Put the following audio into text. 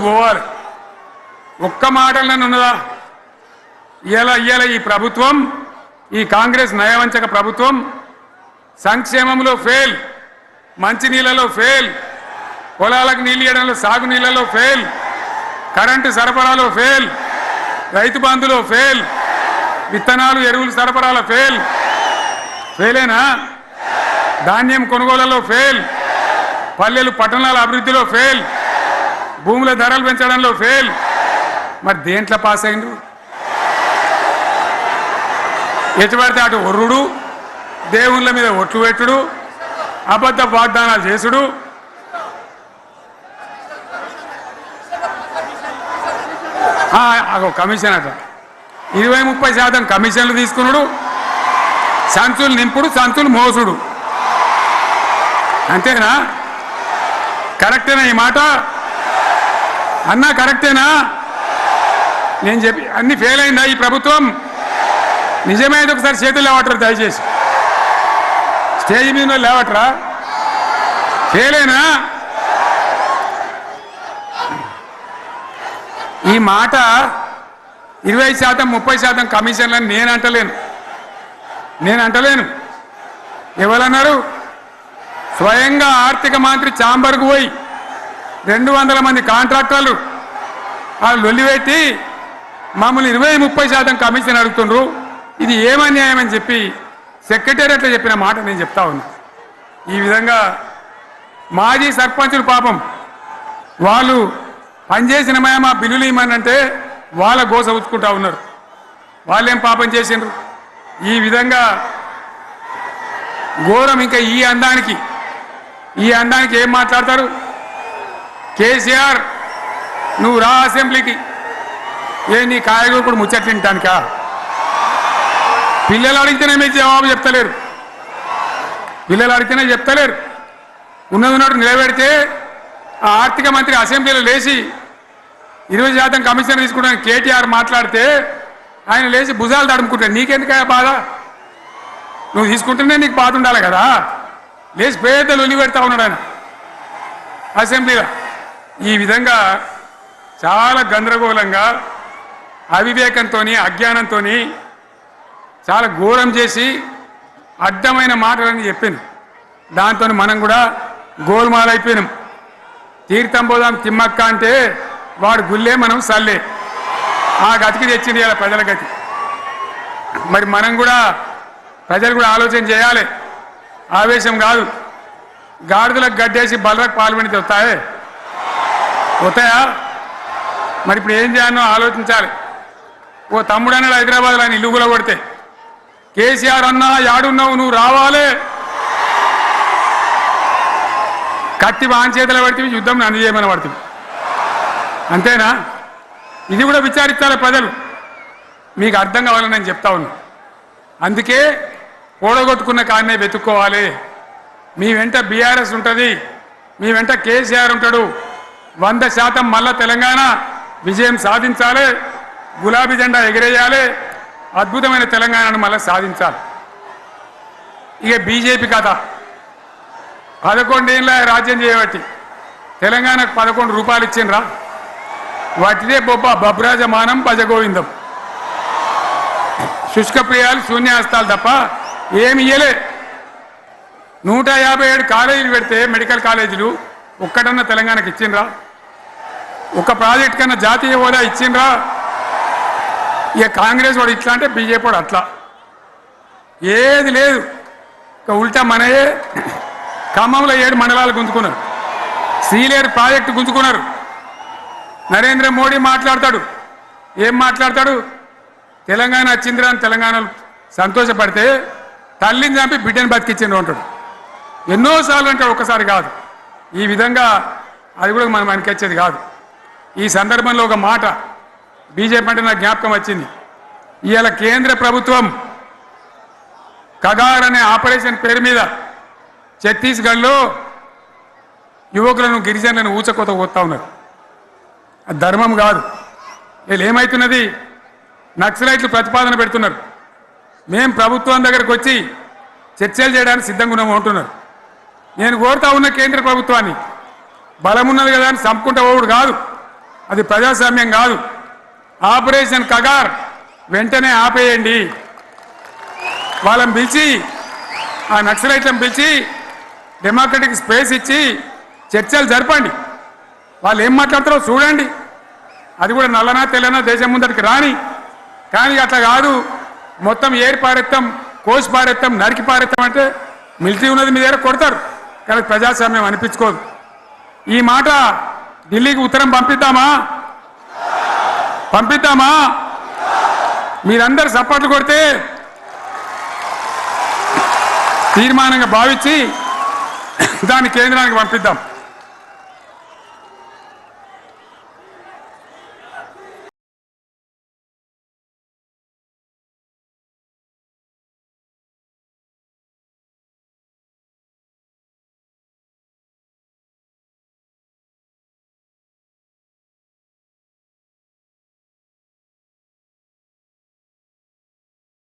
పోవాలి. ఒక్క మాటలను ఉన్నదా? ఇయ్యాల ఈ ప్రభుత్వం, ఈ కాంగ్రెస్ నయవంచక ప్రభుత్వం సంక్షేమంలో ఫెయిల్, మంచినీళ్ళలో ఫెయిల్, పొలాలకు నీళ్ళు ఇవ్వడంలో సాగు నీళ్ళలో ఫెయిల్, కరెంటు సరఫరాలో ఫెయిల్, రైతు బంధులో ఫెయిల్, విత్తనాలు ఎరువులు సరఫరాలో ఫెయిలేనా? ధాన్యం కొనుగోళ్లలో ఫెయిల్, పల్లెలు పట్టణాల అభివృద్ధిలో ఫెయిల్, భూముల ధరలు పెంచడంలో ఫెయిల్. మరి దేంట్లో పాస్ అయిండు? ఎటుపడితే అటు ఒర్రుడు, దేవుళ్ళ మీద ఒట్లు పెట్టుడు, అబద్ధ వాగ్దానాలు చేసుడు, కమిషన్ అట 20-30% కమిషన్లు తీసుకున్నాడు, సంచులు నింపుడు, సంచులు మోసుడు. అంతేనా? కరెక్టేనా ఈ మాట అన్నా? కరెక్టేనా? నేను చెప్పి అన్ని ఫెయిల్ అయిందా ఈ ప్రభుత్వం? నిజమైతే ఒకసారి చేతులు లేవటరు దయచేసి. స్టేజ్ మీద లేవటరా? ఫెయిలేనా? ఈ మాట 20% 30% కమిషన్లని నేను అంటలేను. ఎవరన్నారు? స్వయంగా ఆర్థిక మంత్రి ఛాంబర్కు పోయి 200 మంది కాంట్రాక్టర్లు వాళ్ళు లొల్లిపెట్టి మమ్మల్ని 20-30% కమిషన్ అడుగుతుండ్రు, ఇది ఏమన్యాయమని చెప్పి సెక్రటేరియట్లో చెప్పిన మాట నేను చెప్తా ఉన్నా. ఈ విధంగా మాజీ సర్పంచులు పాపం వాళ్ళు పనిచేసిన మా బిల్లులు ఇవ్వమనంటే వాళ్ళ గోస ఉచ్చుకుంటా ఉన్నారు. వాళ్ళేం పాపం చేసిండ్రు? ఈ విధంగా ఘోరం. ఇంకా ఈ అందానికి ఏం మాట్లాడతారు? కేసీఆర్ నువ్వు రా అసెంబ్లీకి, నీ కాయగూరకుడు ముచ్చట్లు తింటానికా? పిల్లలు అడిగితేనే మీరు జవాబు చెప్తలేరు. ఉన్నది నిలబెడితే ఆ ఆర్థిక మంత్రి అసెంబ్లీలో లేచి 20% కమిషన్ తీసుకుంటాను కేటీఆర్ మాట్లాడితే ఆయన లేచి భుజాలు తడుముకుంటాడు. నీకెందుకయ్యా బాధ? నువ్వు తీసుకుంటేనే నీకు బాధ ఉండాలి కదా. లేచి పేదలు ఉల్లి పెడతా ఉన్నాడు ఆయన అసెంబ్లీలో. ఈ విధంగా చాలా గందరగోళంగా, అవివేకంతో, అజ్ఞానంతో చాలా ఘోరం చేసి అడ్డమైన మాటలని చెప్పింది. దాంతో మనం కూడా గోల్మాలైపోయినాం. తీర్థం పోదాం తిమ్మక్క అంటే వాడు గుల్లే, మనం సల్లే. ఆ గతికి తెచ్చింది ఇలా ప్రజల గతి. మరి మనం కూడా ప్రజలు కూడా ఆలోచన చేయాలి. ఆవేశం కాదు. గాడిదలకు గడ్డేసి బలరకు పాల్పడితే వస్తాయా? మరి ఇప్పుడు ఏం చేయాలో ఆలోచించాలి. ఓ తమ్ముడు అన్నాడు హైదరాబాద్లో, ఆయన ఇల్లు కూడా కొడితే, కేసీఆర్ అన్నా యాడున్నావు, నువ్వు రావాలి, కత్తి వాన్ చేతులు పడితే యుద్ధం నన్ను చేయమని పడుతుంది. అంతేనా? ఇది కూడా విచారించాలి ప్రజలు. మీకు అర్థం కావాలని నేను చెప్తా ఉన్నా. అందుకే ఓడగొట్టుకున్న కాడనే వెతుక్కోవాలి. మీ వెంట బీఆర్ఎస్ ఉంటుంది, మీ వెంట కేసీఆర్ ఉంటాడు. 100% మళ్ళా తెలంగాణ విజయం సాధించాలి, గులాబీ జెండా ఎగిరేయాలి, అద్భుతమైన తెలంగాణను మళ్ళీ సాధించాలి. ఇక బీజేపీ కథ 11 ఏళ్ళ రాజ్యం చేయబట్టి తెలంగాణకు 11 రూపాయలు ఇచ్చిండ్రా? వాటిదే బబ్రాజమానం భజగోవిందం, శుష్కప్రియాలు, శూన్యాస్తాలు తప్ప ఏమి ఇయ్యలే. 157 కాలేజీలు పెడితే మెడికల్ కాలేజీలు ఒక్కటన్నా తెలంగాణకి ఇచ్చిండ్రా? ఒక ప్రాజెక్ట్ కన్నా జాతీయ హోదా ఇచ్చిండ్రా? ఇక కాంగ్రెస్ వాడు ఇట్లా అంటే బీజేపీ వాడు అట్లా, ఏది లేదు. ఇక ఉల్టా మనయే. ఖమ్మంలో 7 మండలాలు గుంజుకున్నారు, సీలేరు ప్రాజెక్టు గుంజుకున్నారు. నరేంద్ర మోడీ మాట్లాడతాడు, ఏం మాట్లాడతాడు? తెలంగాణ వచ్చిందిరా అని తెలంగాణలో సంతోషపడితే తల్లిని చంపి బిడ్డను బతికిచ్చిండ్రు అంటాడు. ఎన్నోసార్లు అంటాడు, ఒక్కసారి కాదు. ఈ విధంగా అది కూడా మనం వెనకొచ్చేది కాదు. ఈ సందర్భంలో ఒక మాట బీజేపీ అంటే నాకు జ్ఞాపకం వచ్చింది. ఇవాళ కేంద్ర ప్రభుత్వం కగార్ అనే ఆపరేషన్ పేరు మీద ఛత్తీస్గఢ్లో యువకులను, గిరిజనులను ఊచకోత పోతా ఉన్నారు. అది ధర్మం కాదు. వీళ్ళు ఏమవుతున్నది? నక్సలైట్లు ప్రతిపాదన పెడుతున్నారు. మేం ప్రభుత్వం దగ్గరకు వచ్చి చర్చలు చేయడానికి సిద్ధంగా ఉన్నాము అంటున్నారు. నేను కోరుతా ఉన్న కేంద్ర ప్రభుత్వాన్ని, బలం ఉన్నది కదా అని చంపుకుంటా పోవుడు కాదు, అది ప్రజాస్వామ్యం కాదు. ఆపరేషన్ కగార్ వెంటనే ఆపేయండి. వాళ్ళని పిలిచి, ఆ నక్సలైట్లను పిలిచి డెమోక్రటిక్ స్పేస్ ఇచ్చి చర్చలు జరపండి. వాళ్ళు ఏం మాట్లాడతారో చూడండి. అది కూడా నల్లనా తెల్లనా దేశం ముందరికి రాని. కానీ అట్లా కాదు, మొత్తం ఏరి పారెత్తాం, కోసి పారెత్తాం, నరికి పారెత్తాం అంటే మిలిటరీ ఉన్నది మీ దగ్గర కొడతారు. కానీ ప్రజాస్వామ్యం అనిపించుకోదు. ఈ మాట ఢిల్లీకి ఉత్తరం పంపిద్దామా? మీరందరూ సపోర్ట్లు కొడితే తీర్మానంగా భావించి దాన్ని కేంద్రానికి పంపిద్దాం.